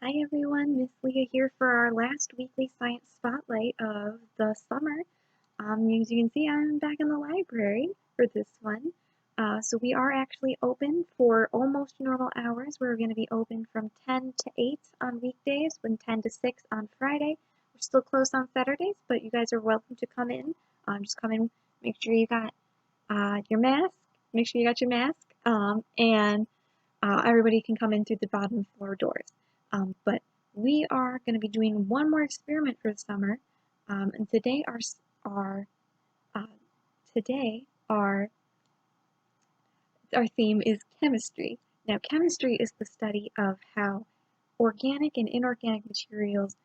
Hi everyone, Miss Leah here for our last weekly science spotlight of the summer. As you can see, I'm back in the library for this one. So we are actually open for almost normal hours. We're going to be open from 10 to 8 on weekdays and 10 to 6 on Friday. We're still closed on Saturdays, but you guys are welcome to come in. Just come in, make sure you got your mask, make sure you got your mask, and everybody can come in through the bottom floor doors. But we are going to be doing one more experiment for the summer, and today uh, today our theme is chemistry. Now, chemistry is the study of how organic and inorganic materials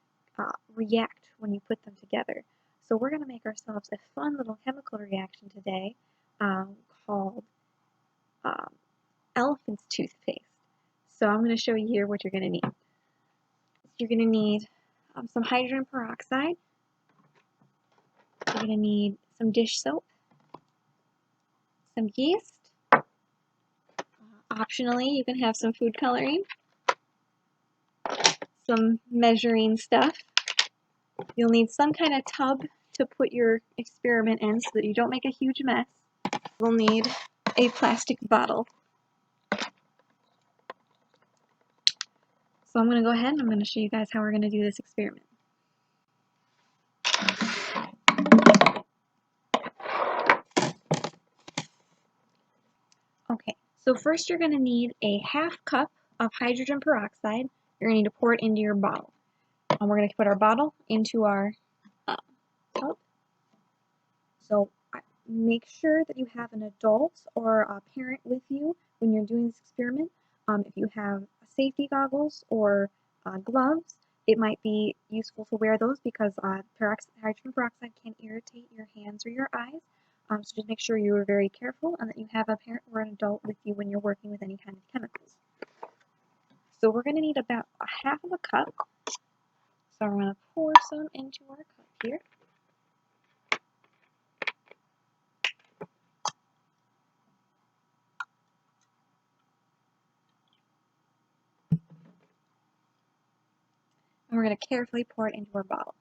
react when you put them together. So we're going to make ourselves a fun little chemical reaction today called um, elephant's toothpaste. So I'm going to show you here what you're going to need. You're going to need some hydrogen peroxide. You're going to need some dish soap, some yeast. Optionally, you can have some food coloring, some measuring stuff. You'll need some kind of tub to put your experiment in so that you don't make a huge mess. We'll need a plastic bottle. So I'm going to go ahead and I'm going to show you guys how we're going to do this experiment. Okay, so first you're going to need a half cup of hydrogen peroxide. You're going to need to pour it into your bottle. And we're going to put our bottle into our tub. So make sure that you have an adult or a parent with you when you're doing this experiment. If you have safety goggles or gloves, it might be useful to wear those because hydrogen peroxide can irritate your hands or your eyes. So just make sure you are very careful and that you have a parent or an adult with you when you're working with any kind of chemicals. So we're going to need about a half of a cup. So we're going to pour some into our cup here. And we're going to carefully pour it into our bottle.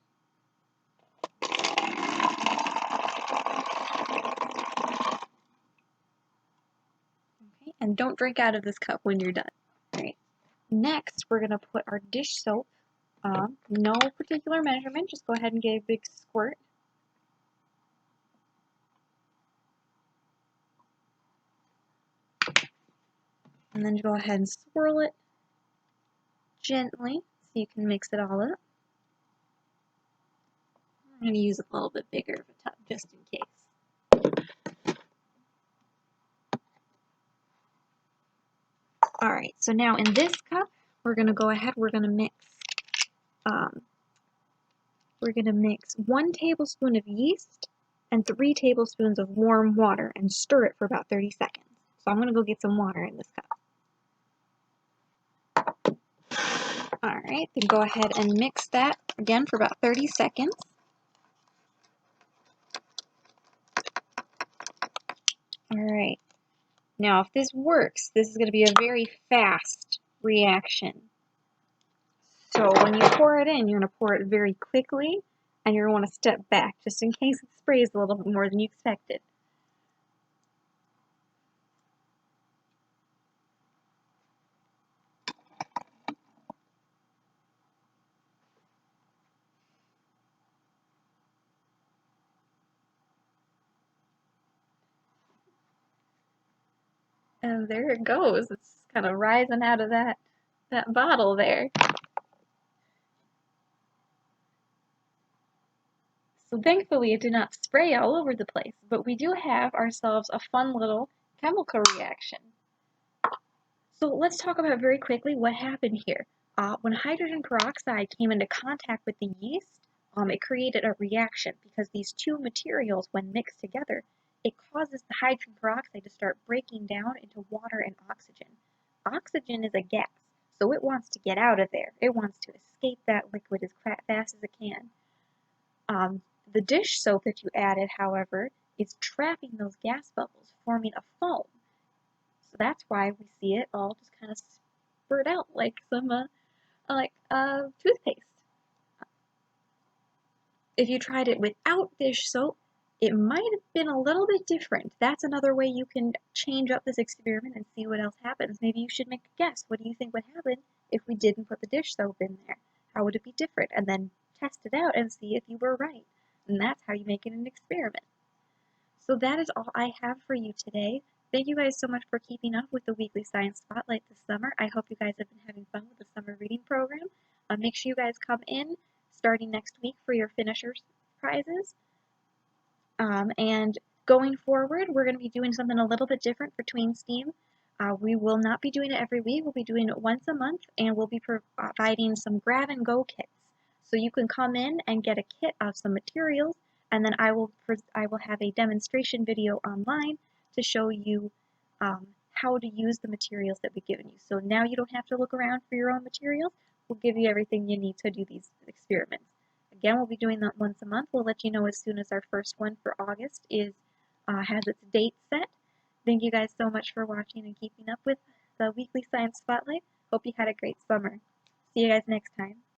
Okay, and don't drink out of this cup when you're done. All right. Next, we're going to put our dish soap on. No particular measurement, just go ahead and get a big squirt. And then go ahead and swirl it gently so you can mix it all up. I'm going to use a little bit bigger of a tub just in case. Alright, so now in this cup, we're going to go ahead, we're going to mix 1 tablespoon of yeast and 3 tablespoons of warm water and stir it for about 30 seconds. So I'm going to go get some water in this cup. Alright, then go ahead and mix that again for about 30 seconds. Alright, now if this works, this is going to be a very fast reaction. So when you pour it in, you're going to pour it very quickly, and you're going to want to step back just in case it sprays a little bit more than you expected. And there it goes. It's kind of rising out of that bottle there. So thankfully it did not spray all over the place, but we do have ourselves a fun little chemical reaction. So let's talk about very quickly what happened here. When hydrogen peroxide came into contact with the yeast, it created a reaction because these two materials, when mixed together, it causes the hydrogen peroxide to start breaking down into water and oxygen. Oxygen is a gas, so it wants to get out of there. It wants to escape that liquid as fast as it can. The dish soap that you added, however, is trapping those gas bubbles, forming a foam. So that's why we see it all just kind of spurt out like some toothpaste. If you tried it without dish soap, it might have been a little bit different. That's another way you can change up this experiment and see what else happens. Maybe you should make a guess. What do you think would happen if we didn't put the dish soap in there? How would it be different? And then test it out and see if you were right. And that's how you make it an experiment. So that is all I have for you today. Thank you guys so much for keeping up with the weekly science spotlight this summer. I hope you guys have been having fun with the summer reading program. Make sure you guys come in starting next week for your finishers prizes. And going forward, we're going to be doing something a little bit different for Tween Steam. We will not be doing it every week. We'll be doing it once a month, and we'll be providing some grab-and-go kits. So you can come in and get a kit of some materials, and then I will have a demonstration video online to show you how to use the materials that we've given you. So now you don't have to look around for your own materials. We'll give you everything you need to do these experiments. Again, we'll be doing that once a month. We'll let you know as soon as our first one for August has its date set. Thank you guys so much for watching and keeping up with the weekly science spotlight. Hope you had a great summer. See you guys next time.